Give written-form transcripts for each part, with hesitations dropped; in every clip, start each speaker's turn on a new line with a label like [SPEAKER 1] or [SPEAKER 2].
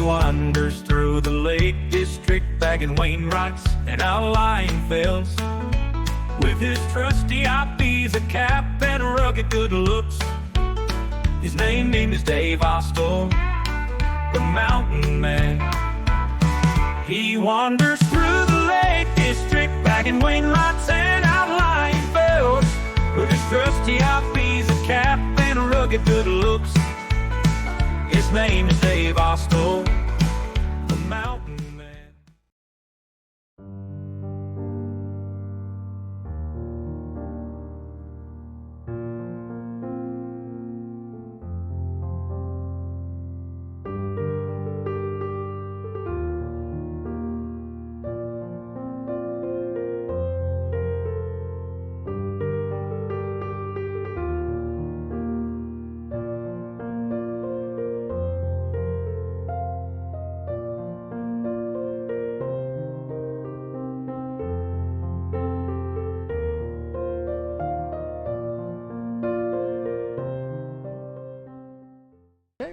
[SPEAKER 1] wanders through the Lake District, bagging Wainwrights and outlying fells. With his trusty IBs, a cap, and rugged good looks, his name is Dave Ostor, the Mountain Man. He wanders through the Lake District, bagging Wainwrights and outlying fells. With his trusty IBs, a cap, and rugged good looks, his name is Dave Ostor, the Mountain Man.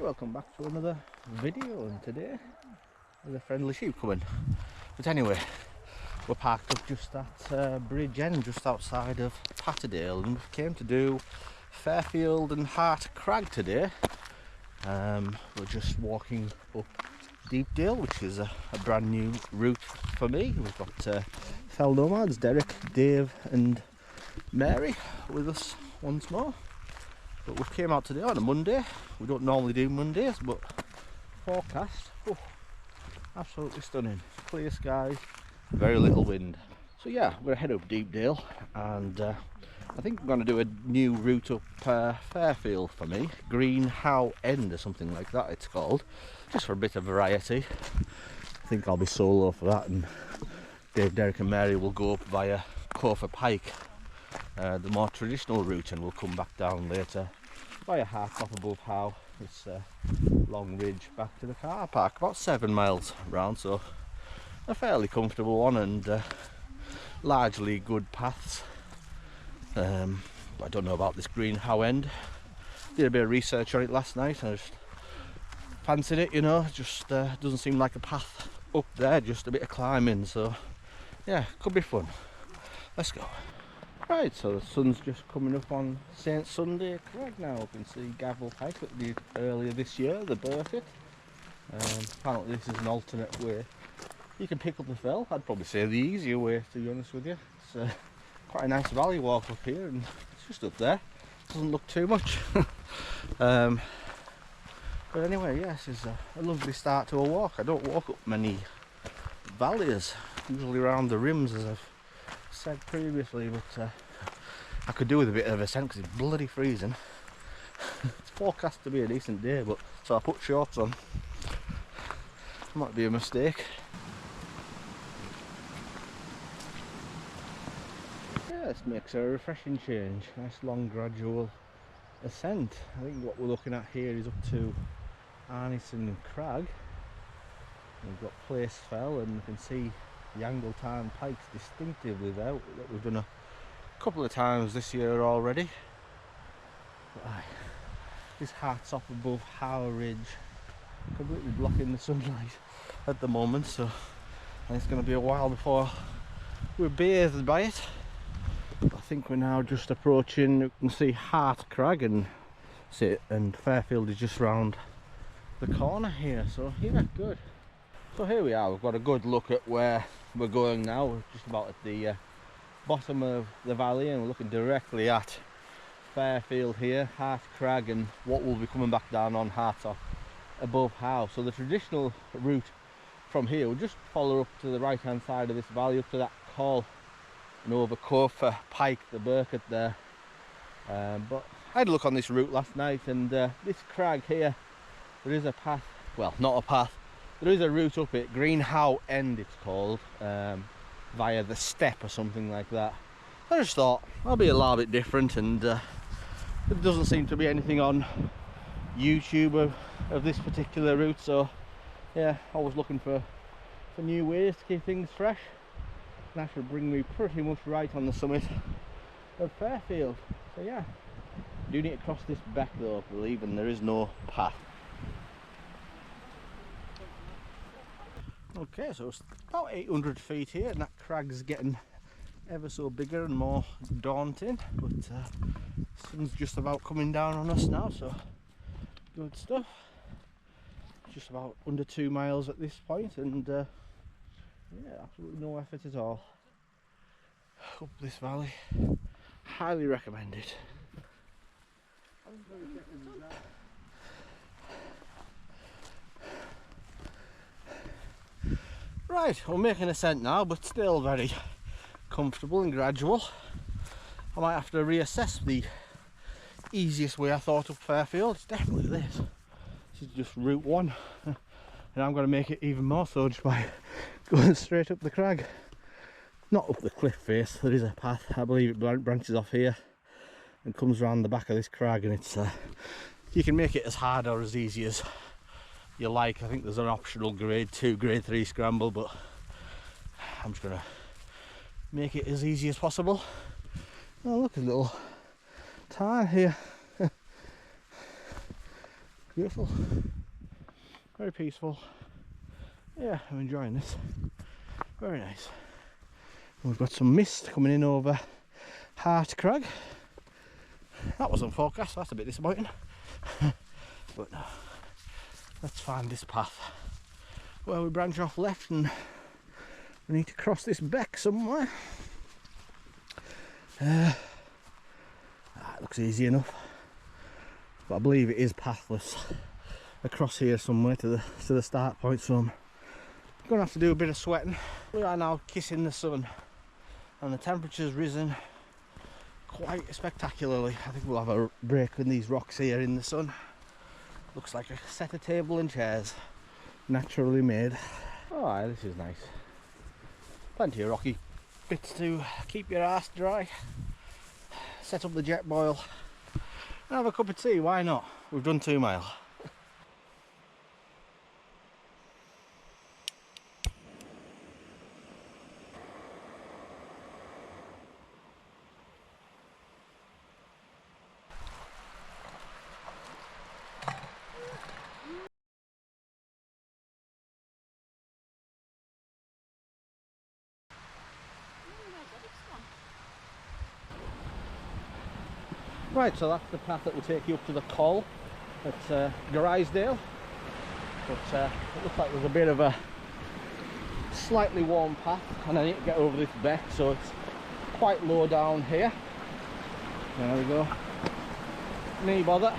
[SPEAKER 2] Welcome back to another video, and today there's a friendly sheep coming. But anyway, we're parked up just at Bridgend, just outside of Deepdale, and we came to do Fairfield and Hart Crag today. We're just walking up Deepdale, which is a brand new route for me. We've got fell nomads, Derek, Dave and Mary with us once more. But we came out today on a Monday. We don't normally do Mondays, but forecast, oh, absolutely stunning. Clear skies, very little wind. So yeah, we're going to head up Deepdale, and I think we're going to do a new route up Fairfield for me. Greenhow End or something like that it's called, just for a bit of variety. I think I'll be solo for that, and Dave, Derek and Mary will go up via Cofer Pike, the more traditional route, and we'll come back down later via Hartsop Above, how this long ridge back to the car park, about 7 miles round, so a fairly comfortable one, and largely good paths. But I don't know about this Greenhow End. Did a bit of research on it last night and I just fancied it, you know. Just doesn't seem like a path up there, just a bit of climbing, so yeah, could be fun. Let's go. Right, so the sun's just coming up on St Sunday Crag now. You can see Gavel Pike that did earlier this year, they burnt it. Apparently this is an alternate way you can pick up the fell. I'd probably say the easier way, to be honest with you. It's quite a nice valley walk up here, and it's just up there. Doesn't look too much. But anyway, yes, it's a lovely start to a walk. I don't walk up many valleys, usually around the rims, as I've said previously, but I could do with a bit of ascent because it's bloody freezing. It's forecast to be a decent day, but so I put shorts on. Might be a mistake. Yeah, this makes a refreshing change. Nice long gradual ascent. I think what we're looking at here is up to Arneson Crag. We've got Place Fell, and you can see the Angleton pikes distinctively there that we've done a couple of times this year already. This Hartsop Above How Ridge completely blocking the sunlight at the moment, so and it's going to be a while before we're bathed by it. But I think we're now just approaching, you can see Hart Crag, and Fairfield is just round the corner here, so yeah, good. So here we are, we've got a good look at where we're going now. We're just about at the bottom of the valley, and we're looking directly at Fairfield here, Hart Crag, and what will be coming back down on Hartsop Above How. So the traditional route from here will just follow up to the right hand side of this valley up to that call and over Cofer Pike, the Burkett there. But I had a look on this route last night, and this crag here, there is a path, well, not a path, there is a route up it, Greenhow End it's called, via the step or something like that. I just thought I'll be a little bit different, and there doesn't seem to be anything on YouTube of this particular route, so yeah, always looking for new ways to keep things fresh. And that should bring me pretty much right on the summit of Fairfield. So yeah, do need to cross this beck though, I believe, and there is no path. Okay, so it's about 800 feet here, and that crag's getting ever so bigger and more daunting, but sun's just about coming down on us now, so good stuff. Just about under 2 miles at this point, and yeah, absolutely no effort at all. Up this valley, highly recommended. Right, we're making a ascent now, but still very comfortable and gradual. I might have to reassess the easiest way I thought up Fairfield. It's definitely this. This is just route 1, and I'm going to make it even more so just by going straight up the crag. Not up the cliff face, there is a path, I believe it branches off here and comes around the back of this crag, and it's you can make it as hard or as easy as you like. I think there's an optional grade 2, grade 3 scramble, but I'm just going to make it as easy as possible. Oh look, a little tarn here. Beautiful, very peaceful. Yeah, I'm enjoying this, very nice. We've got some mist coming in over Hart Crag. That wasn't forecast, so that's a bit disappointing. But let's find this path where we branch off left, and we need to cross this beck somewhere. It looks easy enough, but I believe it is pathless across here somewhere to the start point, so I'm going to have to do a bit of sweating. We are now kissing the sun, and the temperature's risen quite spectacularly. I think we'll have a break in these rocks here in the sun. Looks like a set of table and chairs, naturally made. Oh, this is nice. Plenty of rocky bits to keep your arse dry. Set up the jet boil and have a cup of tea, why not? We've done 2 miles. Right, so that's the path that will take you up to the Col at Grisdale. But it looks like there's a bit of a slightly warm path, and I need to get over this beck, so it's quite low down here. There we go. Knee bother.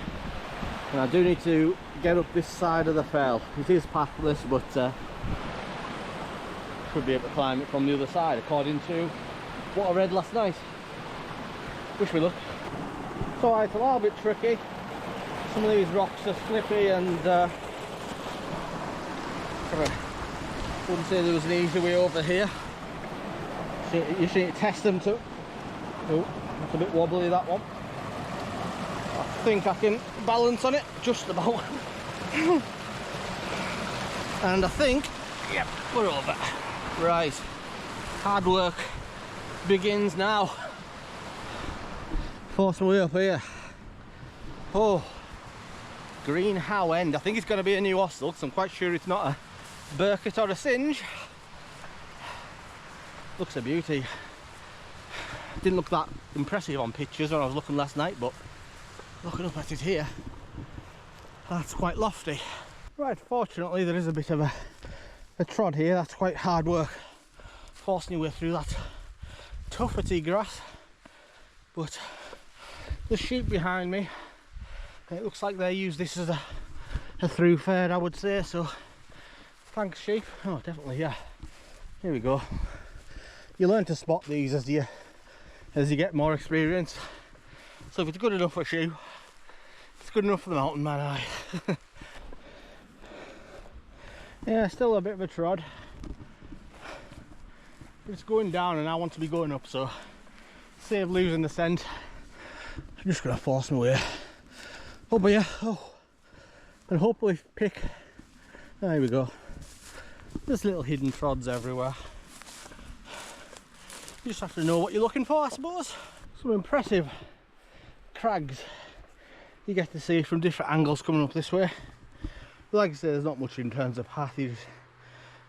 [SPEAKER 2] And I do need to get up this side of the fell. It is pathless, but should be able to climb it from the other side, according to what I read last night. Wish me luck. So it's a little bit tricky. Some of these rocks are slippy, and wouldn't say there was an easy way over here. You should test them too. Oh, it's a bit wobbly, that one. I think I can balance on it just about. And I think, yep, we're over. Right, hard work begins now. Force my way up here. Oh, Greenhow End. I think it's going to be a new hostel, because I'm quite sure it's not a Burkett or a Singe. Looks a beauty. Didn't look that impressive on pictures when I was looking last night, but looking up at it here, that's quite lofty. Right, fortunately there is a bit of a trod here. That's quite hard work, forcing your way through that tuffety grass. But the sheep behind me, it looks like they use this as a thoroughfare, I would say, so thanks sheep. Oh, definitely, yeah. Here we go. You learn to spot these as you get more experience. So if it's good enough for sheep, it's good enough for the mountain man. Aye. Yeah, still a bit of a trod. But it's going down and I want to be going up, so save losing the scent. I'm just going to force my way up here. Oh, and hopefully pick. There we go. There's little hidden trods everywhere. You just have to know what you're looking for, I suppose. Some impressive crags you get to see from different angles coming up this way. But like I say, there's not much in terms of path. You just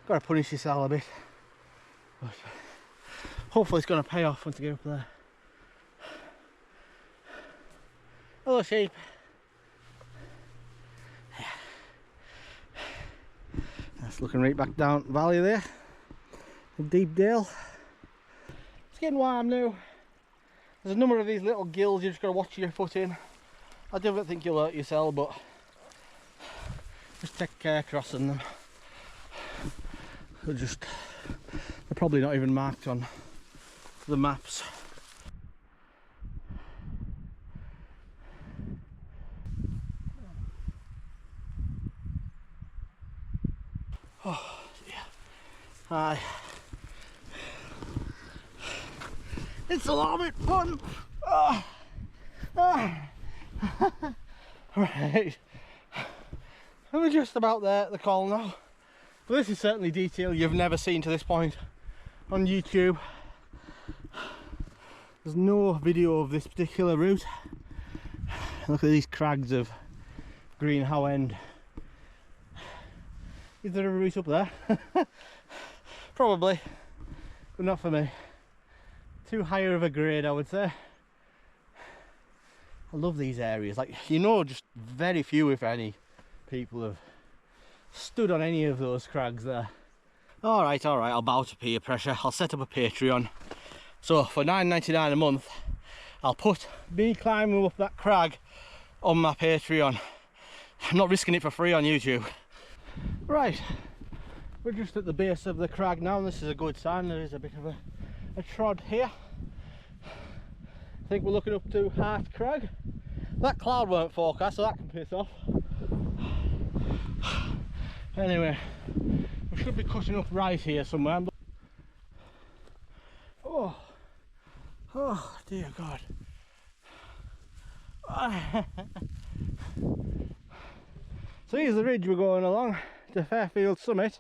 [SPEAKER 2] Got to punish yourself a bit, but hopefully it's going to pay off once I get up there. Hello sheep. That's looking right back down the valley there, Deepdale. It's getting warm now. There's a number of these little gills you just got to watch your foot in. I don't think you'll hurt yourself, but just take care crossing them. They're probably not even marked on the maps. Oh yeah. Hi. It's a lot of fun. Right. We're just about there at the call now. But this is certainly detail you've never seen to this point on YouTube. There's no video of this particular route. Look at these crags of Greenhow End. Is there a route up there? Probably, but not for me. Too higher of a grade, I would say. I love these areas. Like, you know, just very few, if any, people have stood on any of those crags there. Alright, I'll bow to peer pressure. I'll set up a Patreon. So for $9.99 a month, I'll put me climbing up that crag on my Patreon. I'm not risking it for free on YouTube. Right, we're just at the base of the crag now, and this is a good sign. There is a bit of a trod here. I think we're looking up to Hart Crag. That cloud weren't forecast, so that can piss off. Anyway, we should be cutting up right here somewhere. Oh dear God. So here's the ridge we're going along to Fairfield summit.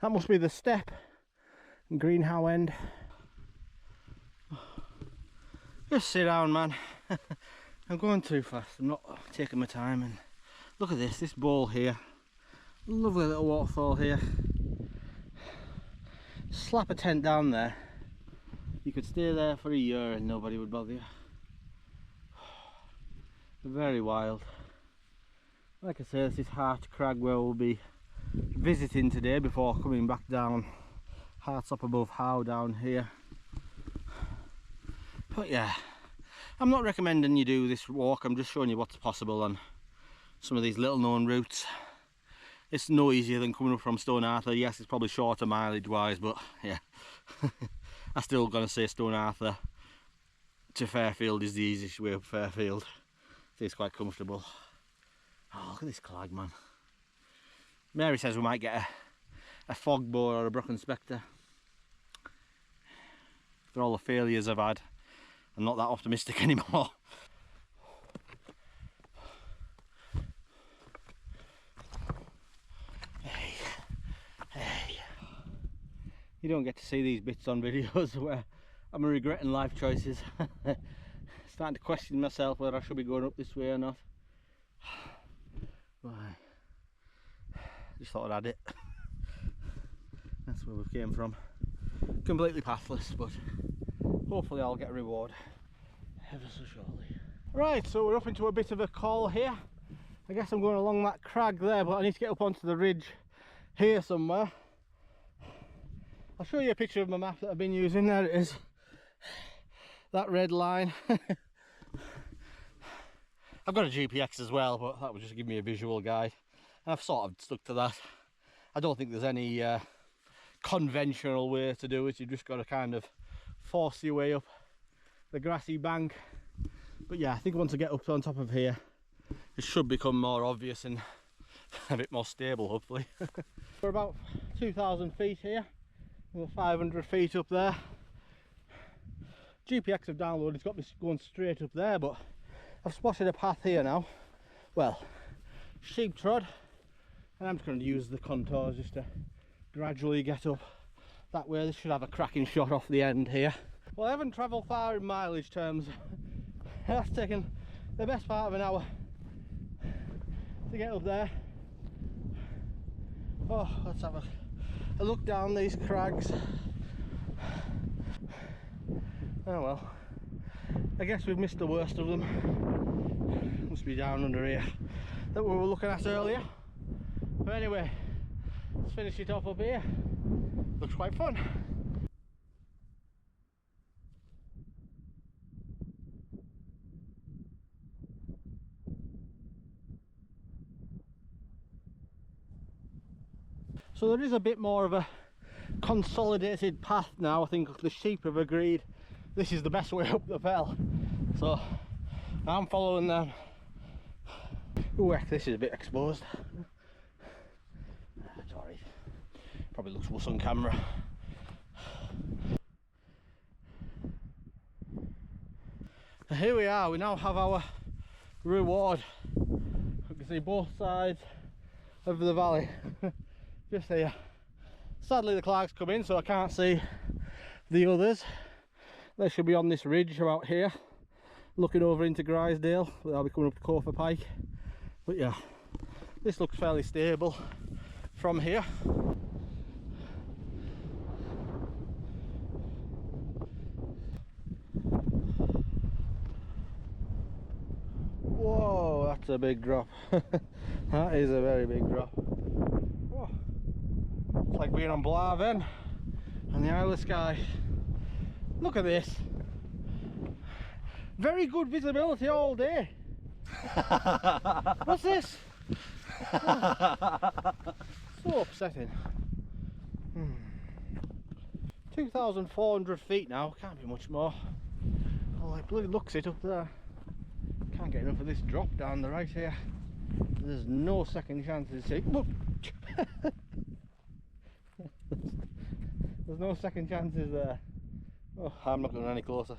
[SPEAKER 2] That must be the step in Greenhow End. Just sit down, man. I'm going too fast. I'm not taking my time. And look at this bowl here. Lovely little waterfall here. Slap a tent down there. You could stay there for a year and nobody would bother you. Very wild. Like I say, this is Hart Crag where we'll be visiting today before coming back down Hartsop Above How down here. But yeah, I'm not recommending you do this walk. I'm just showing you what's possible on some of these little known routes. It's no easier than coming up from Stone Arthur. Yes, it's probably shorter mileage wise, but yeah. I'm still gonna say Stone Arthur to Fairfield is the easiest way up Fairfield. It's quite comfortable. Oh, look at this clag, man. Mary says we might get a fog boar or a Brocken Spectre. After all the failures I've had, I'm not that optimistic anymore. Hey. You don't get to see these bits on videos where I'm regretting life choices. Starting to question myself whether I should be going up this way or not. Why? Just thought I'd add it. That's where we came from. Completely pathless, but hopefully I'll get a reward ever so shortly. Right, so we're up into a bit of a call here. I guess I'm going along that crag there, but I need to get up onto the ridge here somewhere. I'll show you a picture of my map that I've been using. There it is. That red line. I've got a GPX as well, but that would just give me a visual guide. And I've sort of stuck to that. I don't think there's any conventional way to do it. You've just got to kind of force your way up the grassy bank. But yeah, I think once I get up on top of here, it should become more obvious and a bit more stable, hopefully. We're about 2,000 feet here, and 500 feet up there. GPX I've downloaded, it's got me going straight up there, but I've spotted a path here now. Well, sheep trod, and I'm just going to use the contours just to gradually get up that way. This should have a cracking shot off the end here. Well, I haven't travelled far in mileage terms. That's taken the best part of an hour to get up there. Oh, let's have a look down these crags. Oh well, I guess we've missed the worst of them. Must be down under here that we were looking at earlier. But anyway, let's finish it off up here. Looks quite fun. So there is a bit more of a consolidated path now. I think the sheep have agreed this is the best way up the fell, so I'm following them. Ooh, heck, this is a bit exposed. Sorry, probably looks worse on camera. And here we are, we now have our reward. You can see both sides of the valley just here. Sadly the clouds come in, so I can't see the others. They should be on this ridge about here, looking over into Grisdale, but I'll be coming up to Cofer Pike. But yeah, this looks fairly stable from here. Whoa, that's a big drop. That is a very big drop. Whoa. It's like being on Blaven and the Isle of Skye. Look at this. Very good visibility all day. What's this? Oh, so upsetting. 2,400 feet now, can't be much more. Oh, it bloody looks it up there. Can't get enough of this drop down the right here. There's no second chances. There's no second chances there. Oh, I'm not going any closer.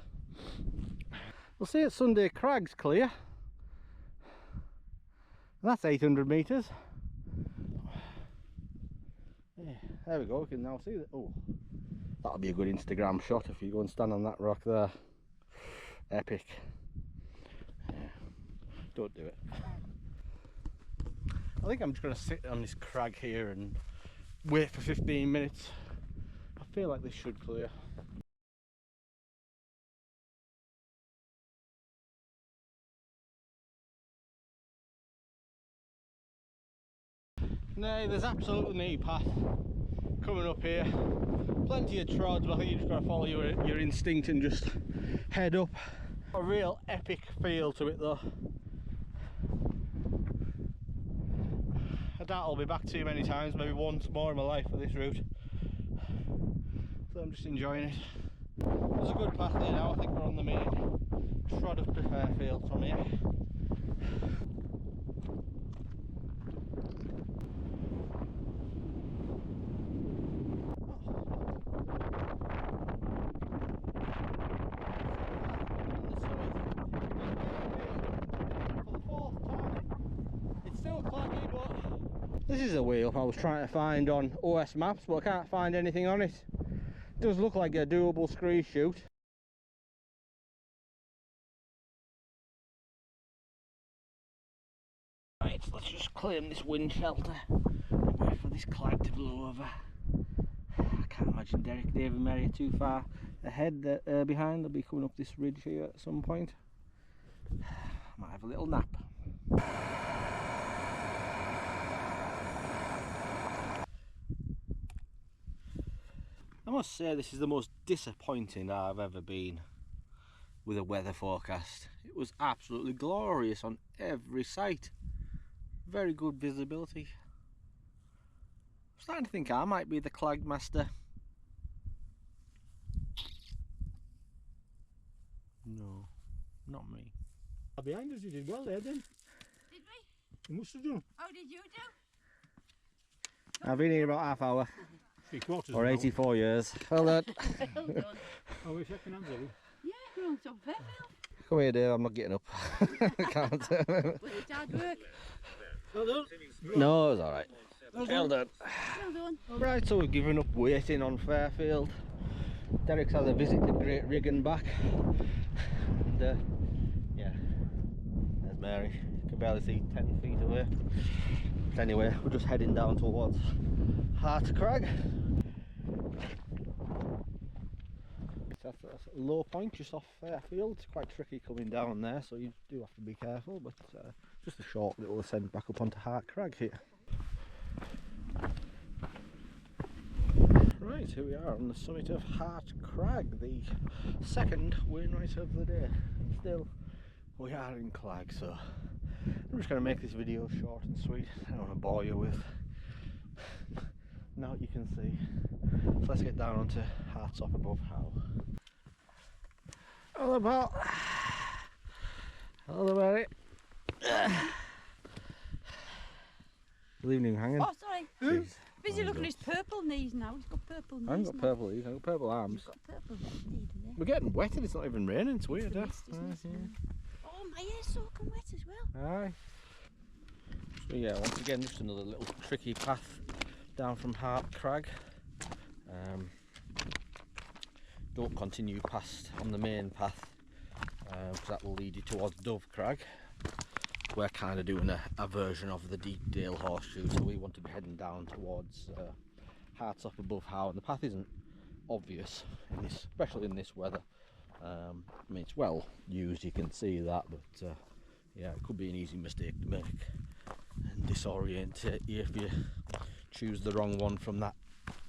[SPEAKER 2] We'll see at Sunday Crag's clear. And that's 800 metres. Yeah, there we go, we can now see that. Oh, that'll be a good Instagram shot if you go and stand on that rock there. Epic. Yeah. Don't do it. I think I'm just going to sit on this crag here and wait for 15 minutes. I feel like this should clear. No, there's absolutely no path coming up here. Plenty of trods, but I think you just got to follow your instinct and just head up. A real epic feel to it though. I doubt I'll be back too many times, maybe once more in my life for this route. So I'm just enjoying it. There's a good path there now, I think we're on the main trod up to Fairfield from here. This is a way up I was trying to find on OS maps, but I can't find anything on it. It does look like a doable scree shoot. Right, so let's just claim this wind shelter and wait for this cloud to blow over. I can't imagine Derek, Dave and Mary are too far ahead, behind. They'll be coming up this ridge here at some point. Might have a little nap. I must say this is the most disappointing I've ever been with a weather forecast. It was absolutely glorious on every site. Very good visibility. I'm starting to think I might be the clag master. No, not me.
[SPEAKER 3] Behind us, you did well there, then.
[SPEAKER 4] Did we?
[SPEAKER 3] You must have done.
[SPEAKER 4] How did you do?
[SPEAKER 2] I've been here about half hour.
[SPEAKER 3] 3/4
[SPEAKER 2] Or 84 years. Well done.
[SPEAKER 4] Well done.
[SPEAKER 3] Oh, we're shaking hands, are we?
[SPEAKER 4] Yeah, we're on top of Fairfield.
[SPEAKER 2] Come here, Dave, I'm not getting up. I can't.
[SPEAKER 4] Well, it's hard work.
[SPEAKER 3] Well done.
[SPEAKER 2] No, it was alright. Well done.
[SPEAKER 4] Well done.
[SPEAKER 2] Right, so we've given up waiting on Fairfield. Derek's had a visit to Great Riggin back. And yeah, there's Mary. You can barely see 10 feet away. But anyway, we're just heading down towards Hart Crag. That's a low point just off Fairfield. It's quite tricky coming down there, so you do have to be careful, but just a short little ascent back up onto Hart Crag here. Right, here we are on the summit of Hart Crag, the second Wainwright of the day. And still, we are in Crag, so I'm just going to make this video short and sweet. I don't want to bore you with now what you can see. So let's get down onto Hartsop Above How. Hello, Paul. Hello, Mary. Leaving him hanging.
[SPEAKER 4] Oh, sorry.
[SPEAKER 2] Jeez.
[SPEAKER 4] Busy
[SPEAKER 2] Oh,
[SPEAKER 4] looking at
[SPEAKER 2] God.
[SPEAKER 4] his purple knees now. He's got purple knees.
[SPEAKER 2] I haven't got
[SPEAKER 4] now.
[SPEAKER 2] purple leaves, I've got purple arms.
[SPEAKER 4] He's got purple knees in there.
[SPEAKER 2] We're getting wet and it's not even raining, it's weird, huh?
[SPEAKER 4] Mist, isn't it? Oh, my hair's soaking wet as well.
[SPEAKER 2] Aye. So yeah, once again, just another little tricky path down from Hart Crag. Don't continue past on the main path because that will lead you towards Dove Crag. We're kind of doing a version of the Deepdale horseshoe, so we want to be heading down towards Hartsop Above How, and the path isn't obvious, in this, especially in this weather. I mean, it's well used, you can see that, but yeah, it could be an easy mistake to make and disorient you if you choose the wrong one from that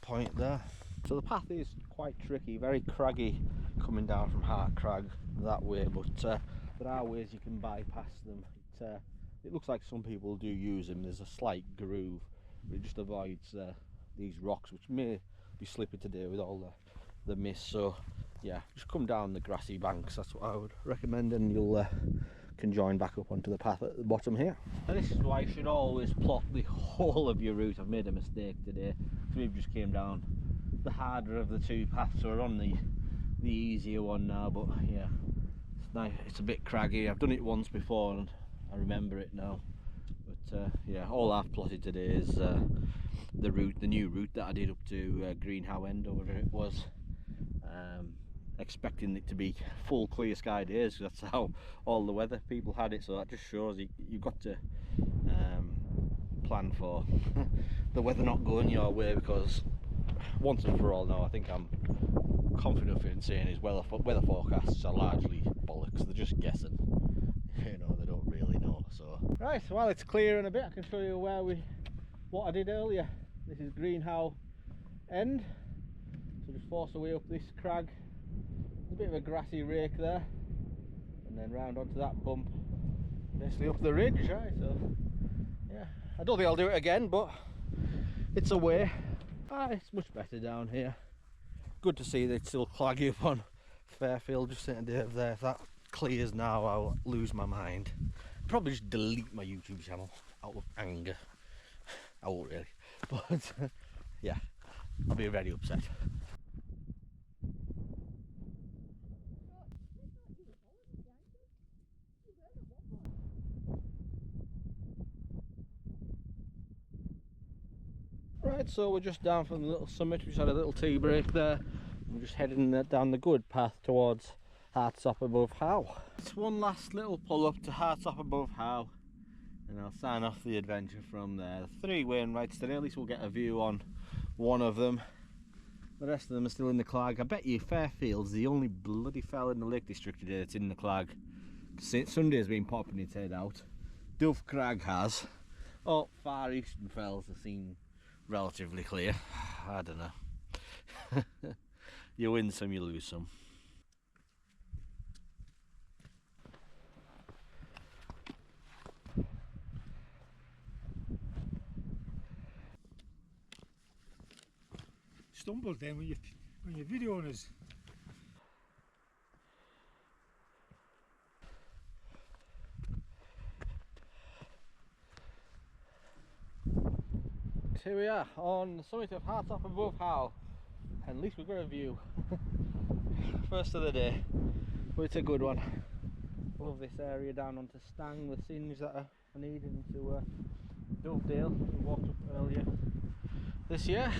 [SPEAKER 2] point there. So the path is quite tricky, very craggy coming down from Hart Crag that way, but there are ways you can bypass them. It looks like some people do use them. There's a slight groove, but it just avoids these rocks, which may be slippy today with all the mist. So yeah, just come down the grassy banks, that's what I would recommend, and you'll can join back up onto the path at the bottom here. And this is why you should always plot the whole of your route. I've made a mistake today, so we've just came down the harder of the two paths, so we're on the easier one now, but yeah, it's nice. It's a bit craggy. I've done it once before and I remember it now, but yeah, all I've plotted today is the new route that I did up to Greenhow End, or whatever it was, expecting it to be full clear sky days. That's how all the weather people had it, so that just shows you've got to plan for the weather not going your way, because once and for all now, I think I'm confident in saying is weather forecasts are largely bollocks. They're just guessing, you know, they don't really know. So right, while it's clearing a bit, I can show you what I did earlier. This is Greenhow End, so just force away up this crag. There's a bit of a grassy rake there, and then round onto that bump, basically up the ridge, right? So yeah, I don't think I'll do it again, but it's a way. It's much better down here. Good to see that it's still claggy up on Fairfield, just sitting there. If that clears now, I'll lose my mind. Probably just delete my YouTube channel out of anger. I won't really, but yeah, I'll be very upset. Right, so we're just down from the little summit. We just had a little tea break there. We're just heading down the good path towards Hartsop Above How. It's one last little pull up to Hartsop Above How, and I'll sign off the adventure from there. 3 Wainwrights today, at least we'll get a view on one of them. The rest of them are still in the Crag. I bet you Fairfield's the only bloody fella in the Lake District today that's in the Crag. Sunday's been popping its head out. Dove Crag has. Oh, Far Eastern fells are seen relatively clear. I don't know. You win some, you lose some.
[SPEAKER 3] Stumbled then when you're videoing us.
[SPEAKER 2] Here we are on the summit of Hartsop Above How, and at least we've got a view. First of the day, but it's a good one. Love this area down onto Stang, the singe that I need into Dovedale. We walked up earlier this year.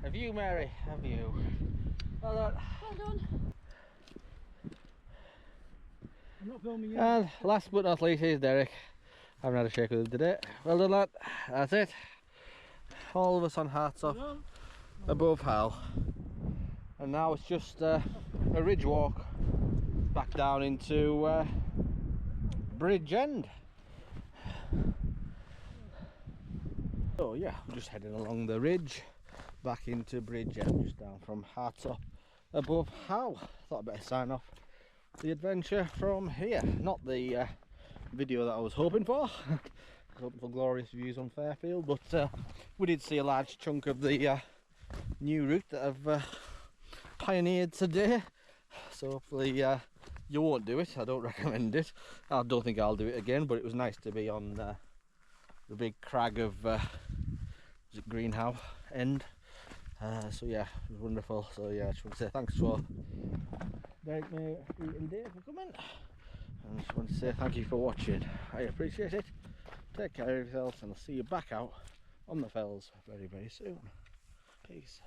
[SPEAKER 2] A view, Mary, a view. Well done.
[SPEAKER 4] Well done.
[SPEAKER 3] I'm not filming yet.
[SPEAKER 2] And last but not least, here's Derek. I haven't had a shake with him today. Well done, lad. That's it. All of us on Hartsop Above How. and now it's just a ridge walk back down into Bridgend. So yeah, we're just heading along the ridge back into Bridgend, just down from Hartsop Above. How thought I'd better sign off the adventure from here. Not the video that I was hoping for. Hoping for glorious views on Fairfield, but we did see a large chunk of the new route that I've pioneered today. So hopefully you won't do it. I don't recommend it. I don't think I'll do it again, but it was nice to be on the big crag of is it Greenhow End. So yeah, it was wonderful. So yeah, I just want to say thanks for Derek, mate, and Dave for coming. And I just want to say thank you for watching. I appreciate it. Take care of yourselves, and I'll see you back out on the fells very, very soon. Peace.